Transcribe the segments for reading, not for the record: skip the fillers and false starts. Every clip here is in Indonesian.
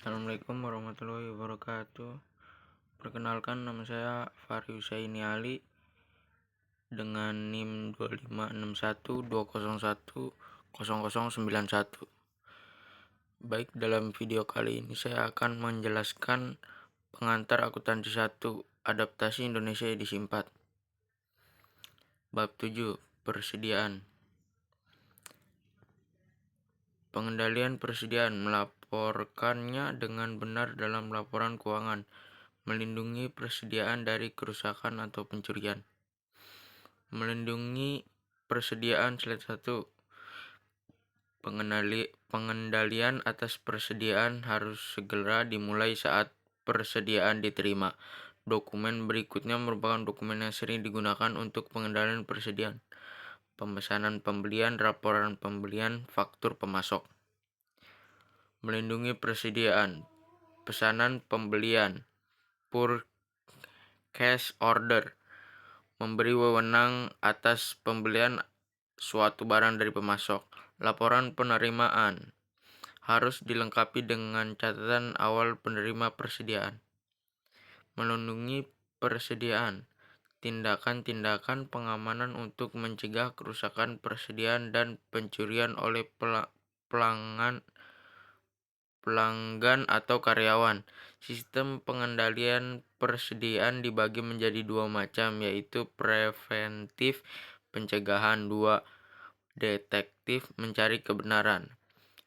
Assalamualaikum warahmatullahi wabarakatuh. Perkenalkan, nama saya Fahri Husaini Ali dengan NIM 256120100091. Baik, dalam video kali ini saya akan menjelaskan pengantar akuntansi 1 adaptasi Indonesia edisi 4. Bab 7, persediaan. Pengendalian persediaan, melaporkannya dengan benar dalam laporan keuangan, melindungi persediaan dari kerusakan atau pencurian. Melindungi persediaan slide 1. Pengendalian atas persediaan harus segera dimulai saat persediaan diterima. Dokumen berikutnya merupakan dokumen yang sering digunakan untuk pengendalian persediaan: pemesanan pembelian, laporan pembelian, faktur pemasok. Melindungi persediaan, pesanan pembelian, purchase order, memberi wewenang atas pembelian suatu barang dari pemasok. Laporan penerimaan harus dilengkapi dengan catatan awal penerima persediaan. Melindungi persediaan, tindakan-tindakan pengamanan untuk mencegah kerusakan persediaan dan pencurian oleh pelanggan atau karyawan. Sistem pengendalian persediaan dibagi menjadi dua macam, yaitu preventif, pencegahan; 2. Detektif, mencari kebenaran.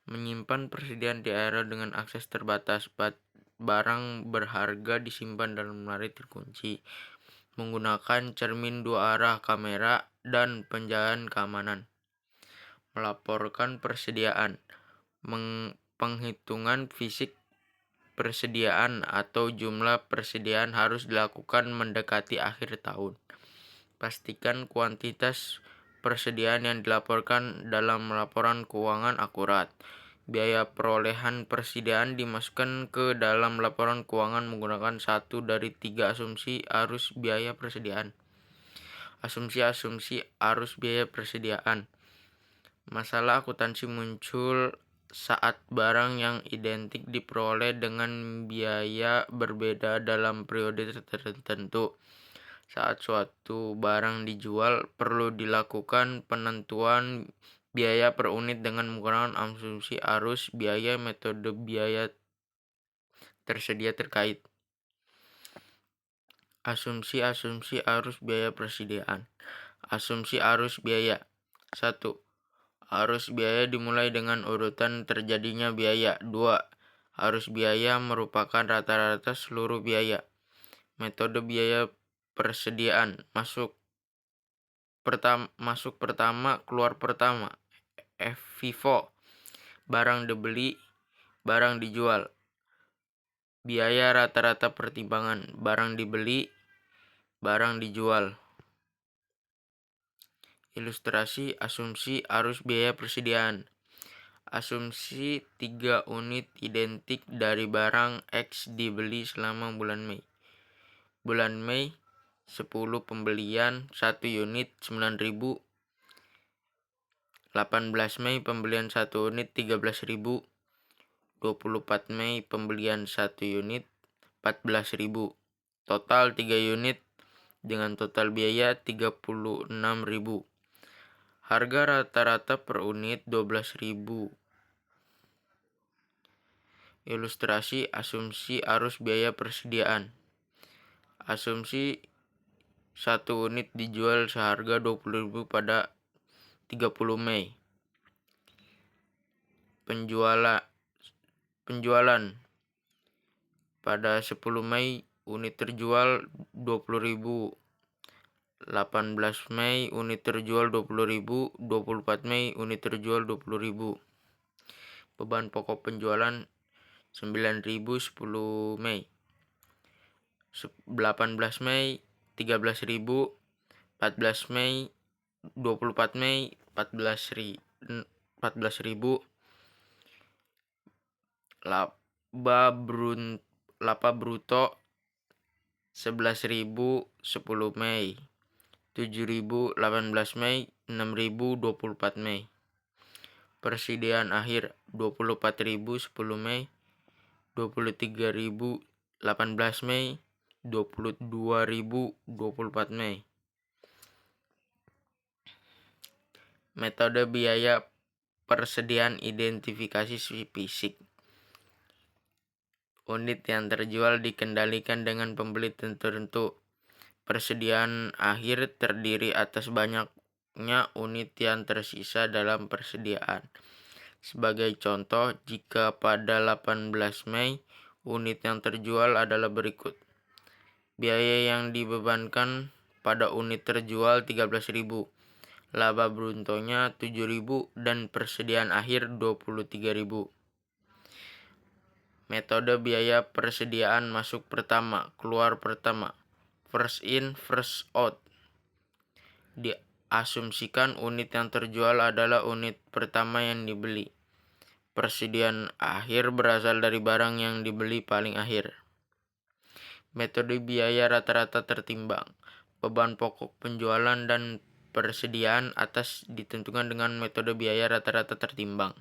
Menyimpan persediaan di area dengan akses terbatas. Barang berharga disimpan dalam lemari terkunci. Menggunakan cermin dua arah, kamera, dan penjagaan keamanan. Melaporkan persediaan. Penghitungan fisik persediaan atau jumlah persediaan harus dilakukan mendekati akhir tahun. Pastikan kuantitas persediaan yang dilaporkan dalam laporan keuangan akurat. Biaya perolehan persediaan dimasukkan ke dalam laporan keuangan menggunakan satu dari 3 asumsi arus biaya persediaan. Asumsi arus biaya persediaan. Masalah akuntansi muncul saat barang yang identik diperoleh dengan biaya berbeda dalam periode tertentu. Saat suatu barang dijual, perlu dilakukan penentuan biaya per unit dengan menggunakan asumsi arus biaya. Metode biaya tersedia terkait. Asumsi arus biaya persediaan. Asumsi arus biaya. 1. Arus biaya dimulai dengan urutan terjadinya biaya. 2. Arus biaya merupakan rata-rata seluruh biaya. Metode biaya persediaan. Masuk pertama, keluar pertama. FIFO. Barang dibeli, barang dijual. Biaya rata-rata pertimbangan. Barang dibeli, barang dijual. Ilustrasi asumsi arus biaya persediaan. Asumsi 3 unit identik dari barang X dibeli selama bulan Mei. Bulan Mei 10 pembelian 1 unit 9.000. 18 Mei pembelian 1 unit 13.000. 24 Mei pembelian 1 unit 14.000. Total 3 unit dengan total biaya 36.000. Harga rata-rata per unit 12.000. Ilustrasi asumsi arus biaya persediaan. Asumsi 1 unit dijual seharga 20.000 pada 30 Mei. Penjualan pada 10 Mei unit terjual 20.000. 18 Mei unit terjual 20.000. 24 Mei unit terjual 20.000. Beban pokok penjualan 9.000 10 Mei. 18 Mei 13.000. 14 Mei 24 Mei 14.000. Laba bruto 11.000 10 Mei. 7.000 18 Mei. 6.000 24 Mei. Persediaan akhir 24.000 10 Mei. 23.000 18 Mei, 22.000 24 Mei. Metode biaya persediaan identifikasi fisik. Unit yang terjual dikendalikan dengan pembeli tertentu. Persediaan akhir terdiri atas banyaknya unit yang tersisa dalam persediaan. Sebagai contoh, jika pada 18 Mei, unit yang terjual adalah berikut. Biaya yang dibebankan pada unit terjual 13.000, laba bruttonya 7.000, dan persediaan akhir 23.000. Metode biaya persediaan masuk pertama, keluar pertama. First in, first out. Diasumsikan unit yang terjual adalah unit pertama yang dibeli. Persediaan akhir berasal dari barang yang dibeli paling akhir. Metode biaya rata-rata tertimbang. Beban pokok penjualan dan persediaan atas ditentukan dengan metode biaya rata-rata tertimbang.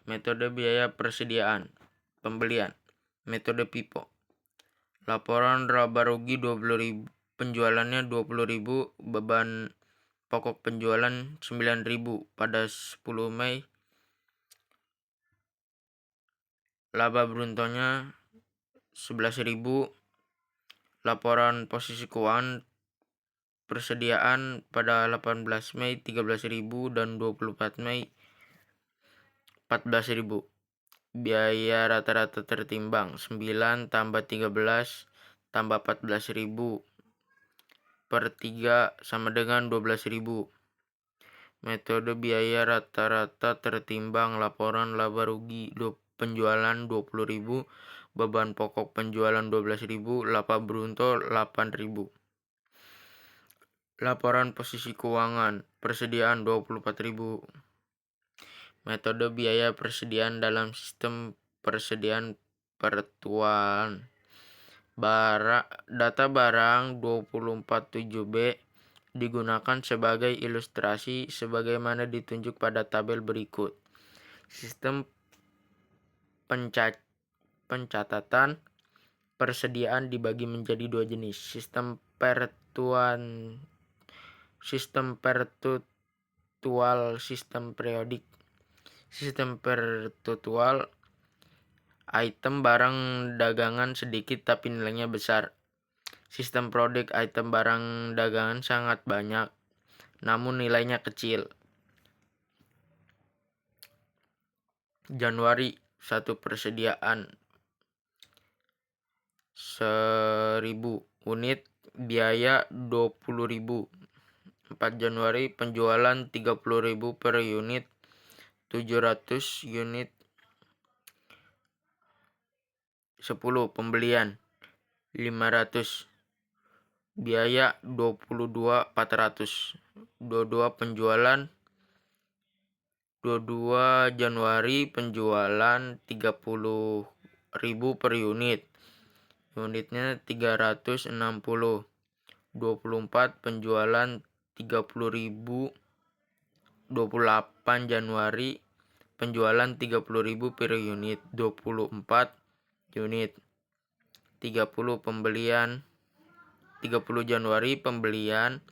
Metode biaya persediaan pembelian. Metode FIFO. Laporan laba rugi 20.000, penjualannya 20.000, beban pokok penjualan 9.000 pada 10 Mei. Laba bruttonya 11.000. Laporan posisi keuangan persediaan pada 18 Mei 13.000 dan 24 Mei 14.000. Biaya rata-rata tertimbang 9 tambah 13 tambah 14.000 per 3 sama dengan 12.000. Metode biaya rata-rata tertimbang laporan laba rugi penjualan 20.000, beban pokok penjualan 12.000, laba brutto 8.000. Laporan posisi keuangan persediaan 24.000. Metode biaya persediaan dalam sistem persediaan virtual. Data barang 247B digunakan sebagai ilustrasi sebagaimana ditunjuk pada tabel berikut. Sistem pencatatan persediaan dibagi menjadi dua jenis. Sistem virtual, sistem periodik. Sistem virtual, item barang dagangan sedikit tapi nilainya besar. Sistem periodik, item barang dagangan sangat banyak namun nilainya kecil. Januari 1 persediaan 1.000 unit, biaya 20.000. 4 Januari penjualan 30.000 per unit, 700 unit. 10 pembelian 500, biaya 22.400. 22 penjualan 22 Januari penjualan 30.000 per unit, unitnya 360. 24 penjualan 30.000. 28 Januari penjualan 30.000 per unit, 24 unit. 30 pembelian 30 Januari pembelian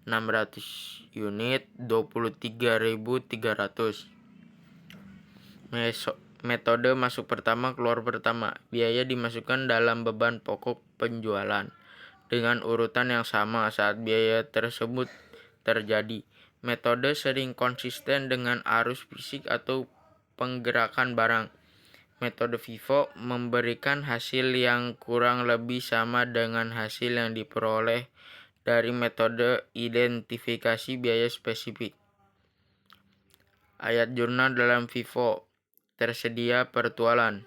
600 unit, 23.300. Metode masuk pertama, keluar pertama. Biaya dimasukkan dalam beban pokok penjualan dengan urutan yang sama saat biaya tersebut terjadi. Metode sering konsisten dengan arus fisik atau penggerakan barang. Metode FIFO memberikan hasil yang kurang lebih sama dengan hasil yang diperoleh dari metode identifikasi biaya spesifik. Ayat jurnal dalam FIFO tersedia virtualan.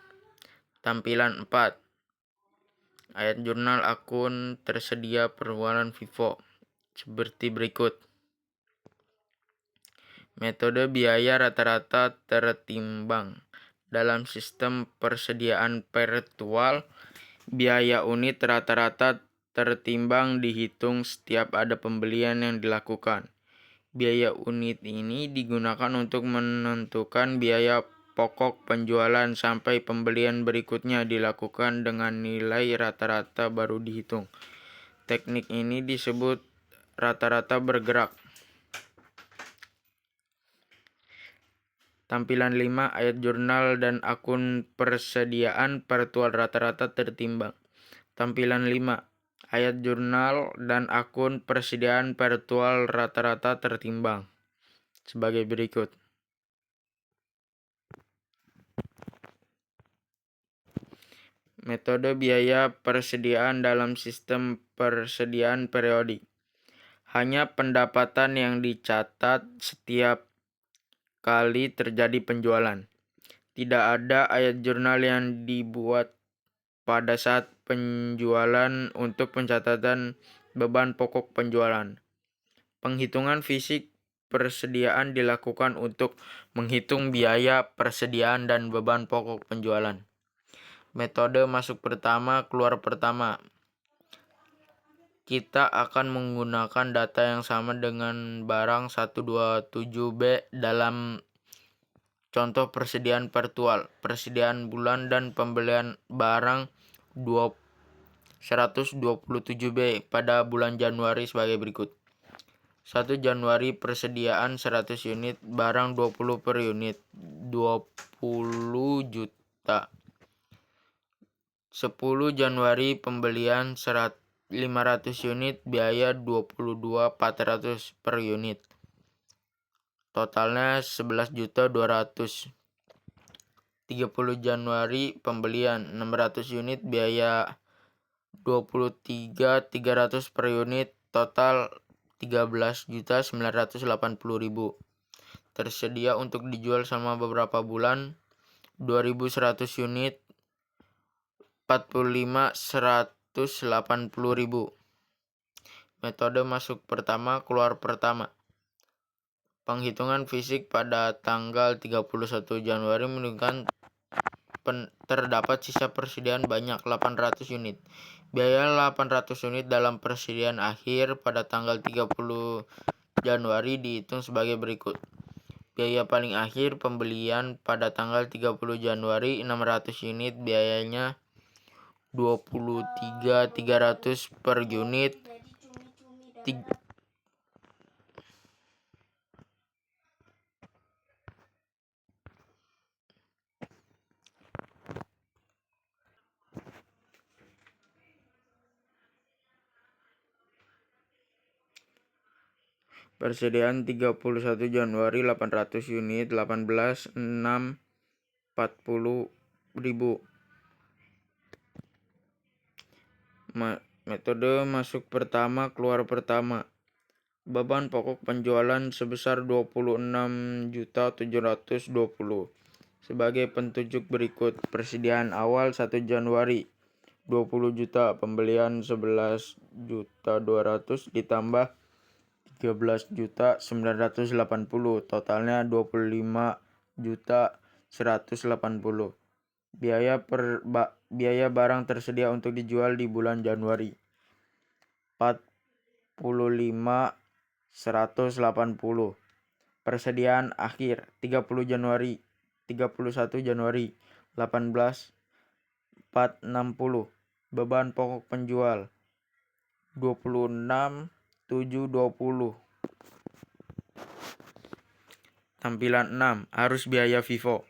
Tampilan 4. Ayat jurnal akun tersedia virtualan FIFO seperti berikut. Metode biaya rata-rata tertimbang. Dalam sistem persediaan virtual, biaya unit rata-rata tertimbang dihitung setiap ada pembelian yang dilakukan. Biaya unit ini digunakan untuk menentukan biaya pokok penjualan sampai pembelian berikutnya dilakukan dengan nilai rata-rata baru dihitung. Teknik ini disebut rata-rata bergerak. Tampilan 5, ayat jurnal dan akun persediaan virtual rata-rata tertimbang. Tampilan 5, ayat jurnal dan akun persediaan virtual rata-rata tertimbang sebagai berikut. Metode biaya persediaan dalam sistem persediaan periodik. Hanya pendapatan yang dicatat setiap kali terjadi penjualan. Tidak ada ayat jurnal yang dibuat pada saat penjualan untuk pencatatan beban pokok penjualan. Penghitungan fisik persediaan dilakukan untuk menghitung biaya persediaan dan beban pokok penjualan. Metode masuk pertama, keluar pertama. Kita akan menggunakan data yang sama dengan barang 127B dalam contoh persediaan virtual, persediaan bulan dan pembelian barang 127B pada bulan Januari sebagai berikut. 1 Januari persediaan 100 unit, barang 20 per unit, 20 juta. 10 Januari pembelian 500 unit, biaya 22.400 per unit. Totalnya 11.200. 30 Januari pembelian 600 unit, biaya 23.300 per unit, total 13.980.000. Tersedia untuk dijual selama beberapa bulan 2.100 unit, 45.180.000. Metode masuk pertama, keluar pertama. Penghitungan fisik pada tanggal 31 Januari menunjukkan terdapat sisa persediaan banyak 800 unit. Biaya 800 unit dalam persediaan akhir pada tanggal 30 Januari dihitung sebagai berikut. Biaya paling akhir pembelian pada tanggal 30 Januari 600 unit, biayanya 23.300 per unit. Persediaan 31 Januari 800 unit, 18.640.000. Metode masuk pertama, keluar pertama. Beban pokok penjualan sebesar 26.720. Sebagai petunjuk berikut. Persediaan awal 1 Januari 20 juta, pembelian 11.200 ditambah 13.980, totalnya 25.180. Biaya barang tersedia untuk dijual di bulan Januari 45.180. Persediaan akhir 31 Januari 18.460. Beban pokok penjual 26.720. Tampilan 6, arus biaya FIFO.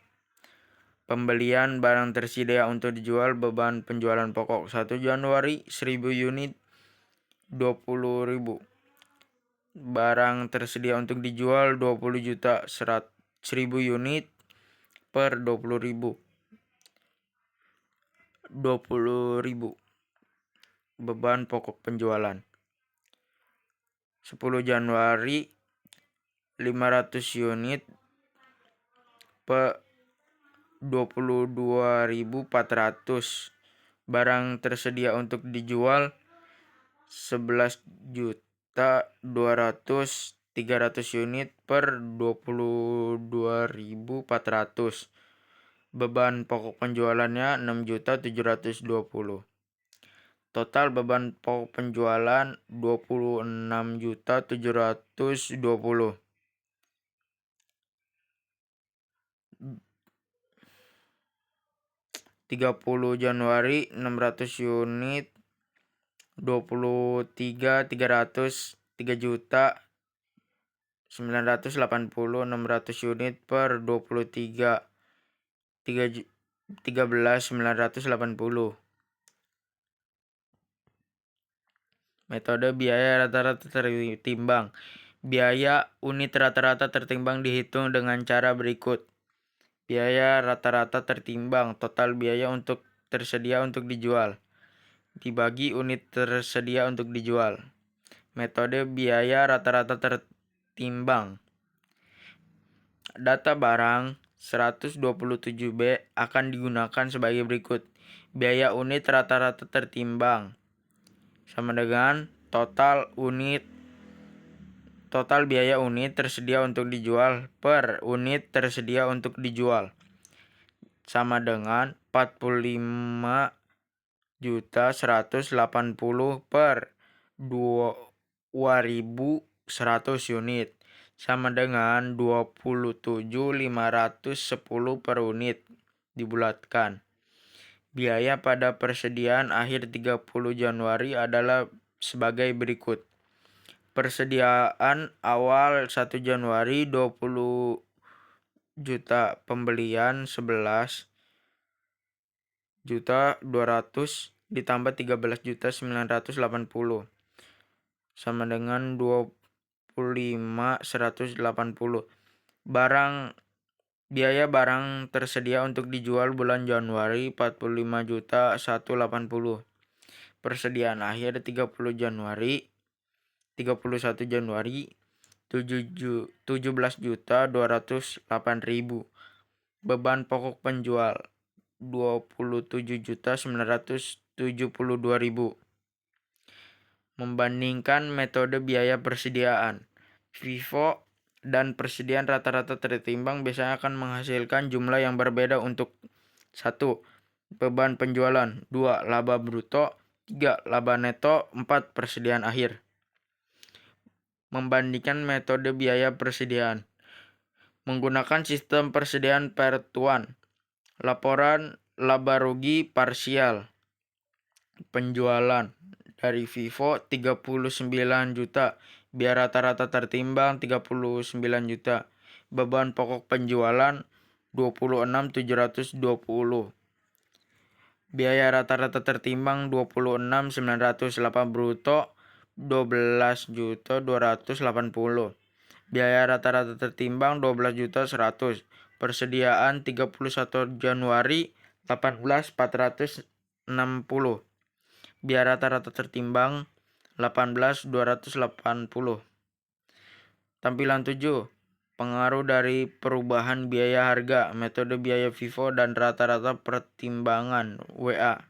Pembelian barang tersedia untuk dijual, beban penjualan pokok 1 Januari 1.000 unit, 20.000. Barang tersedia untuk dijual 20 juta 1.000 unit per 20.000. 20.000. Beban pokok penjualan 10 Januari 500 unit per 22.400. Barang tersedia untuk dijual 11.200.300 unit per 22.400. Beban pokok penjualannya 6.720. Total beban pokok penjualan 26.720.000. 30 Januari 600 unit, 23 300 3.980.600 unit per 23 13.980. Metode biaya rata-rata tertimbang. Biaya unit rata-rata tertimbang dihitung dengan cara berikut. Biaya rata-rata tertimbang, total biaya untuk tersedia untuk dijual, dibagi unit tersedia untuk dijual. Metode biaya rata-rata tertimbang. Data barang 127B akan digunakan sebagai berikut. Biaya unit rata-rata tertimbang sama dengan total biaya unit tersedia untuk dijual per unit tersedia untuk dijual sama dengan 45.180 per 2.100 unit sama dengan 27.510 per unit dibulatkan. Biaya pada persediaan akhir 30 Januari adalah sebagai berikut. Persediaan awal 1 Januari 20 juta, pembelian 11.200.000 ditambah 13.980 sama dengan 25.180. Biaya barang tersedia untuk dijual bulan Januari 45.180. Persediaan akhir 31 Januari 17.208.000. Beban pokok penjual 27.972.000. Membandingkan metode biaya persediaan. FIFO dan persediaan rata-rata tertimbang biasanya akan menghasilkan jumlah yang berbeda untuk 1. Beban penjualan, 2. Laba bruto, 3. Laba neto, 4. Persediaan akhir. Membandingkan metode biaya persediaan. Menggunakan sistem persediaan per tuan. Laporan laba rugi parsial. Penjualan dari FIFO 39 juta, biaya rata-rata tertimbang 39 juta. Beban pokok penjualan 26.720. Biaya rata-rata tertimbang 26.908 bruto 12.280. Biaya rata-rata tertimbang 12.100. Persediaan 31 Januari 18.460. Biaya rata-rata tertimbang 18.280. Tampilan 7. Pengaruh dari perubahan biaya harga, metode biaya FIFO dan rata-rata pertimbangan WA.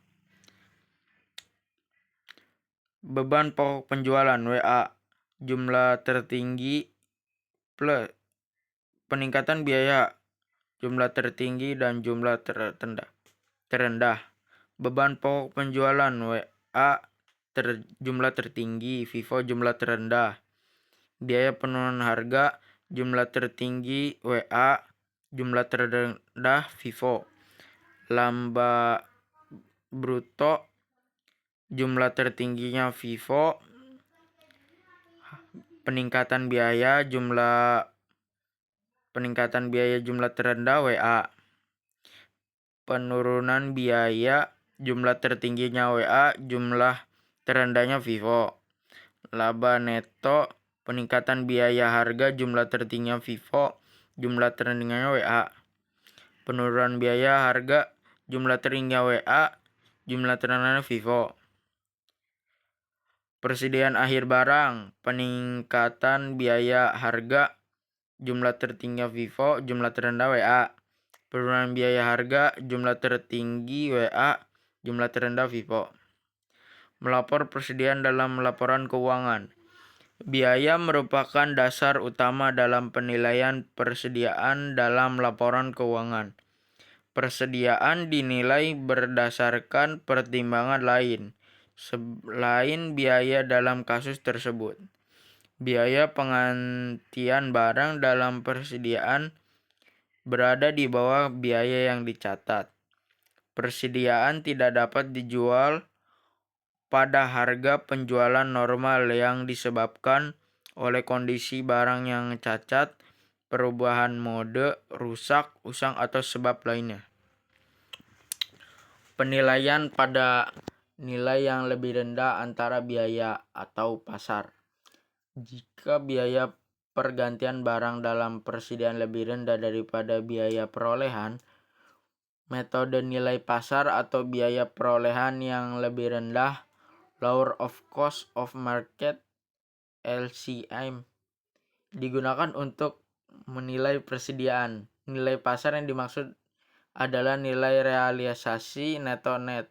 Beban pokok penjualan WA, jumlah tertinggi plus peningkatan biaya, jumlah tertinggi dan jumlah terendah. Beban pokok penjualan WA jumlah tertinggi, FIFO jumlah terendah. Biaya penurunan harga, jumlah tertinggi WA, jumlah terendah FIFO. Laba bruto, jumlah tertingginya FIFO. Peningkatan biaya jumlah terendah WA. Penurunan biaya, jumlah tertingginya WA, jumlah terendahnya FIFO. Laba neto, peningkatan biaya harga, jumlah tertingginya FIFO, jumlah terendahnya WA. Penurunan biaya harga, jumlah tertingginya WA, jumlah terendahnya FIFO. Persediaan akhir barang, peningkatan biaya harga, jumlah tertingginya FIFO, jumlah terendah WA. Penurunan biaya harga, jumlah tertinggi WA, jumlah terendah FIFO. Melapor persediaan dalam laporan keuangan. Biaya merupakan dasar utama dalam penilaian persediaan dalam laporan keuangan. Persediaan dinilai berdasarkan pertimbangan lain, selain biaya dalam kasus tersebut. Biaya penggantian barang dalam persediaan berada di bawah biaya yang dicatat. Persediaan tidak dapat dijual pada harga penjualan normal yang disebabkan oleh kondisi barang yang cacat, perubahan mode, rusak, usang, atau sebab lainnya. Penilaian pada nilai yang lebih rendah antara biaya atau pasar. Jika biaya pergantian barang dalam persediaan lebih rendah daripada biaya perolehan, metode nilai pasar atau biaya perolehan yang lebih rendah, lower of cost of market (LCM), digunakan untuk menilai persediaan. Nilai pasar yang dimaksud adalah nilai realisasi neto net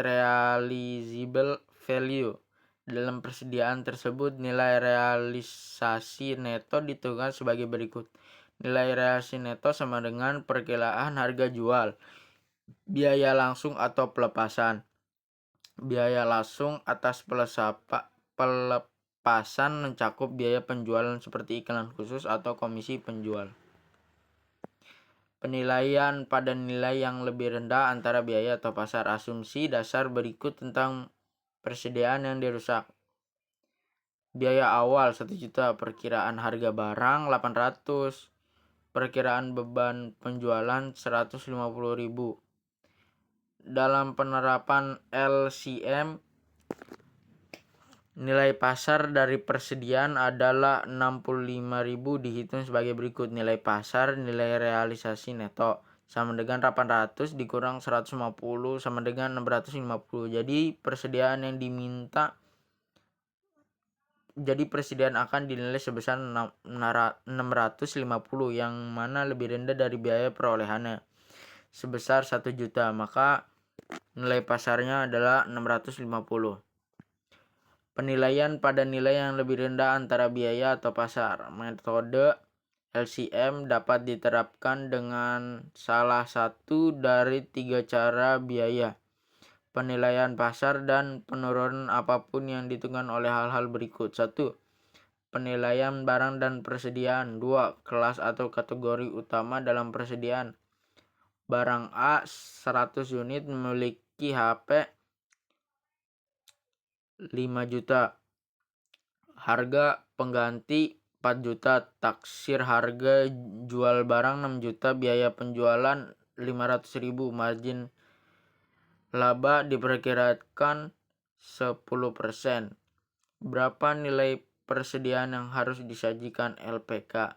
realizable value. Dalam persediaan tersebut, nilai realisasi neto ditentukan sebagai berikut. Nilai realisasi neto sama dengan perkiraan harga jual, biaya langsung atau pelepasan. Biaya langsung atas pelepasan mencakup biaya penjualan seperti iklan khusus atau komisi penjual. Penilaian pada nilai yang lebih rendah antara biaya atau pasar. Asumsi dasar berikut tentang persediaan yang dirusak. Biaya awal 1 juta, perkiraan harga barang 800, perkiraan beban penjualan 150.000. Dalam penerapan LCM, nilai pasar dari persediaan adalah 65.000 dihitung sebagai berikut. Nilai pasar, nilai realisasi neto sama dengan 800 dikurang 150 sama dengan 650. Jadi persediaan akan dinilai sebesar 650, yang mana lebih rendah dari biaya perolehannya sebesar 1 juta, maka nilai pasarnya adalah 650. Penilaian pada nilai yang lebih rendah antara biaya atau pasar. Metode LCM dapat diterapkan dengan salah satu dari 3 cara biaya, penilaian pasar, dan penurunan apapun yang ditentukan oleh hal-hal berikut. 1. Penilaian barang dan persediaan. 2. Kelas atau kategori utama dalam persediaan. Barang A 100 unit memiliki HP 5 juta. Harga pengganti 4 juta. Taksir harga jual barang 6 juta. Biaya penjualan 500.000. Margin laba diperkirakan 10%. Berapa nilai persediaan yang harus disajikan LPK?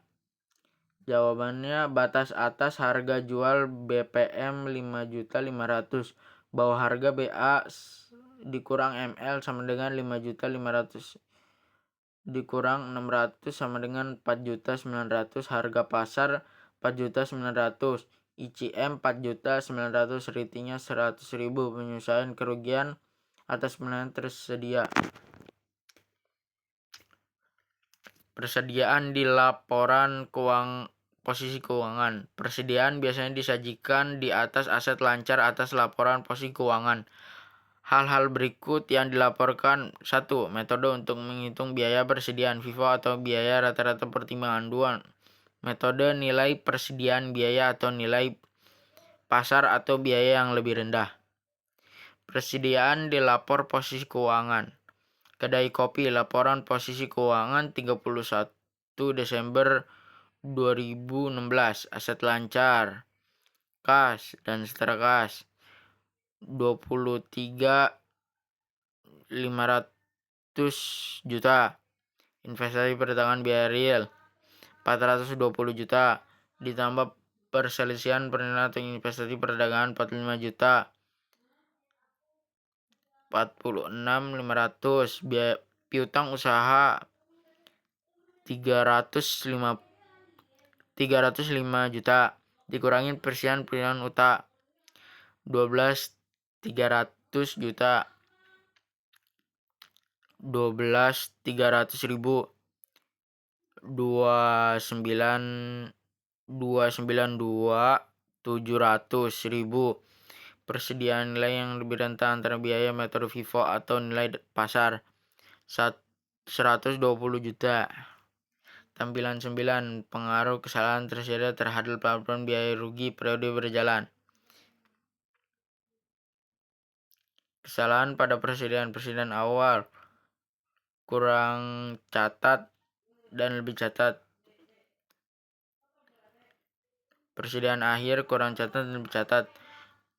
Jawabannya, batas atas harga jual BPM 5.500.000. Bawah harga BA dikurang ML sama dengan 5.500.000 dikurang 600 sama dengan 4.900.000. Harga pasar 4.900.000. ICM 4.900.000. Ratingnya 100.000. Penyelesaian kerugian atas penilaian tersedia. Persediaan di laporan posisi keuangan. Persediaan biasanya disajikan di atas aset lancar atas laporan posisi keuangan. Hal-hal berikut yang dilaporkan. 1. Metode untuk menghitung biaya persediaan FIFO atau biaya rata-rata pertimbangan. 2. Metode nilai persediaan biaya atau nilai pasar atau biaya yang lebih rendah. Persediaan di lapor posisi keuangan. Kedai kopi, laporan posisi keuangan 31 Desember 2016. Aset lancar, kas, dan setara kas 23.500 juta. Investasi perdagangan biaya real 420 juta. Ditambah perselisihan penerimaan atau investasi perdagangan 45 juta. 46.500. Biaya piutang usaha 305 juta. Dikurangin persediaan penerimaan utang 12.300 juta. 12.300.000. 292.700.000. Persediaan nilai yang lebih rentan antara biaya metode FIFO atau nilai pasar 120 juta. Tampilan 9. Pengaruh kesalahan tersedia terhadap laporan biaya rugi periode berjalan. Kesalahan pada persediaan awal kurang catat dan lebih catat. Persediaan akhir kurang catat dan lebih catat.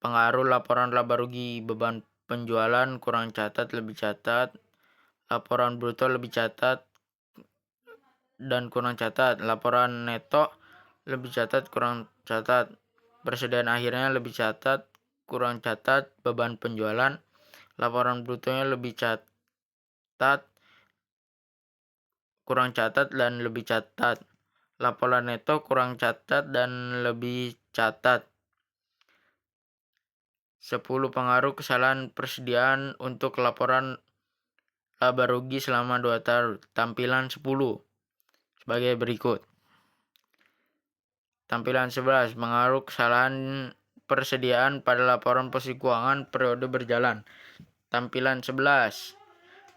Pengaruh laporan laba rugi, beban penjualan kurang catat lebih catat. Laporan bruto lebih catat dan kurang catat. Laporan neto lebih catat kurang catat. Persediaan akhirnya lebih catat kurang catat. Beban penjualan, laporan brutonya lebih catat kurang catat dan lebih catat. Laporan neto kurang catat dan lebih catat. 10. Pengaruh kesalahan persediaan untuk laporan laba rugi selama 2 tahun. Tampilan 10 sebagai berikut. Tampilan 11. Pengaruh kesalahan persediaan pada laporan posisi keuangan periode berjalan. Tampilan 11.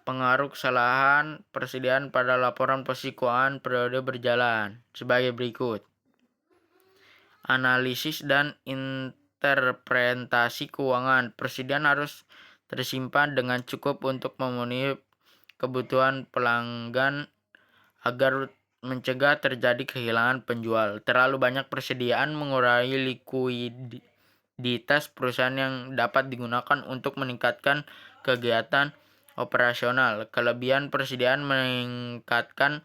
Pengaruh kesalahan persediaan pada laporan posisi keuangan periode berjalan sebagai berikut. Analisis dan interpretasi keuangan. Persediaan harus tersimpan dengan cukup untuk memenuhi kebutuhan pelanggan agar mencegah terjadi kehilangan penjual. Terlalu banyak persediaan mengurangi likuiditas perusahaan yang dapat digunakan untuk meningkatkan kegiatan operasional. Kelebihan persediaan meningkatkan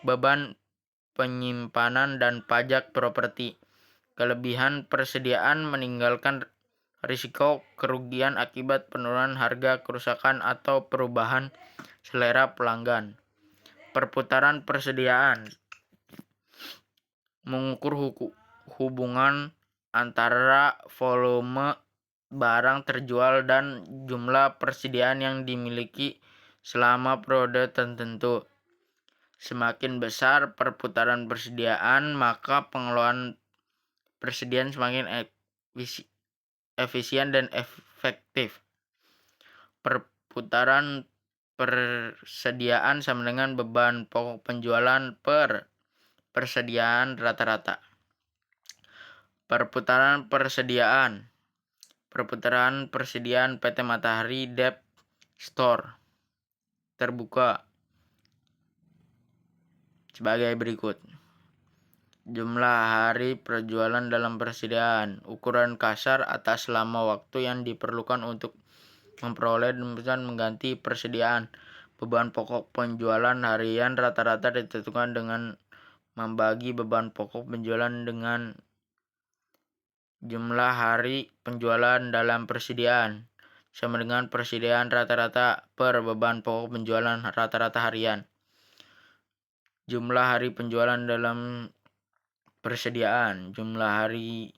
beban penyimpanan dan pajak properti. Kelebihan persediaan meninggalkan risiko kerugian akibat penurunan harga, kerusakan, atau perubahan selera pelanggan. Perputaran persediaan mengukur hubungan antara volume barang terjual dan jumlah persediaan yang dimiliki selama periode tertentu. Semakin besar perputaran persediaan, maka pengelolaan persediaan semakin efisien dan efektif. Perputaran persediaan sama dengan beban pokok penjualan per persediaan rata-rata. Perputaran persediaan PT Matahari Debt Store terbuka sebagai berikut. Jumlah hari perjualan dalam persediaan. Ukuran kasar atas selama waktu yang diperlukan untuk memperoleh dan mengganti persediaan. Beban pokok penjualan harian rata-rata ditentukan dengan membagi beban pokok penjualan dengan jumlah hari penjualan dalam persediaan sama dengan persediaan rata-rata per beban pokok penjualan rata-rata harian. Jumlah hari penjualan dalam persediaan. Jumlah hari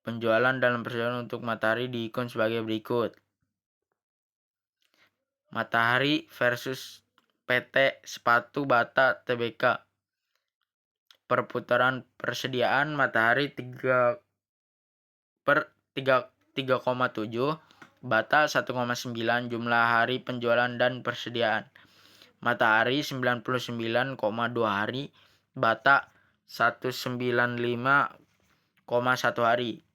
penjualan dalam persediaan untuk Matahari diikon sebagai berikut. Matahari versus PT Sepatu Bata Tbk. Perputaran persediaan Matahari 3,7, Bata 1,9. Jumlah hari penjualan dan persediaan. Matahari 99,2 hari, Bata 195,1 hari.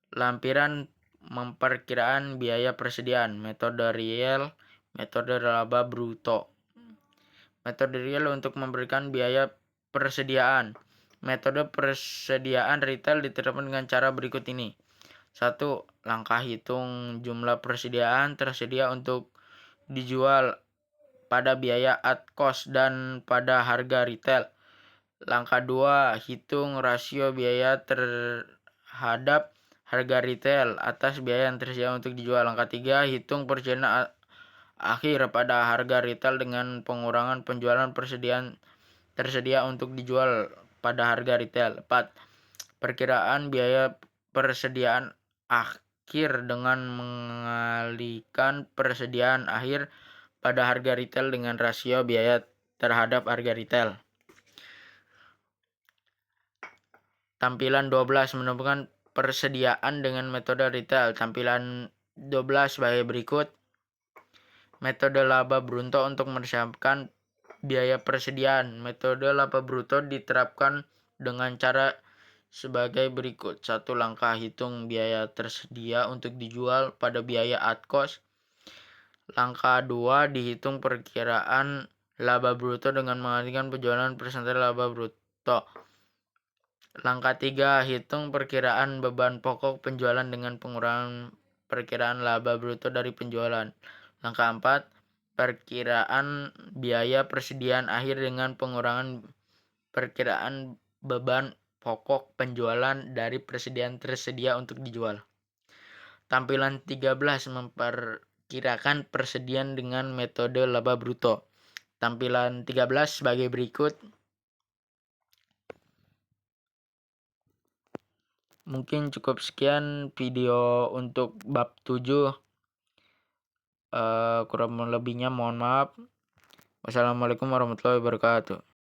Lampiran memperkirakan biaya persediaan. Metode real, metode laba bruto. Metode real untuk memberikan biaya persediaan. Metode persediaan retail diterapkan dengan cara berikut ini. 1. Langkah hitung jumlah persediaan tersedia untuk dijual pada biaya at cost dan pada harga retail. Langkah 2. Hitung rasio biaya terhadap harga retail atas biaya yang tersedia untuk dijual. Langkah 3. Hitung persediaan akhir pada harga retail dengan pengurangan penjualan persediaan tersedia untuk dijual pada harga retail. 4. Perkiraan biaya persediaan akhir dengan mengalihkan persediaan akhir pada harga retail dengan rasio biaya terhadap harga retail. Tampilan 12 menentukan persediaan dengan metode retail. Tampilan 12 sebagai berikut. Metode laba bruto untuk mempersiapkan biaya persediaan. Metode laba bruto diterapkan dengan cara sebagai berikut. 1. Langkah hitung biaya tersedia untuk dijual pada biaya ad cost. Langkah 2. Dihitung perkiraan laba bruto dengan mengalihkan penjualan persentase laba bruto. Langkah 3. Hitung perkiraan beban pokok penjualan dengan pengurangan perkiraan laba bruto dari penjualan. Langkah 4. Perkiraan biaya persediaan akhir dengan pengurangan perkiraan beban pokok penjualan dari persediaan tersedia untuk dijual. Tampilan 13 memperkirakan persediaan dengan metode laba bruto. Tampilan 13 sebagai berikut. Mungkin cukup sekian video untuk bab 7. Kurang lebihnya mohon maaf. Wassalamualaikum warahmatullahi wabarakatuh.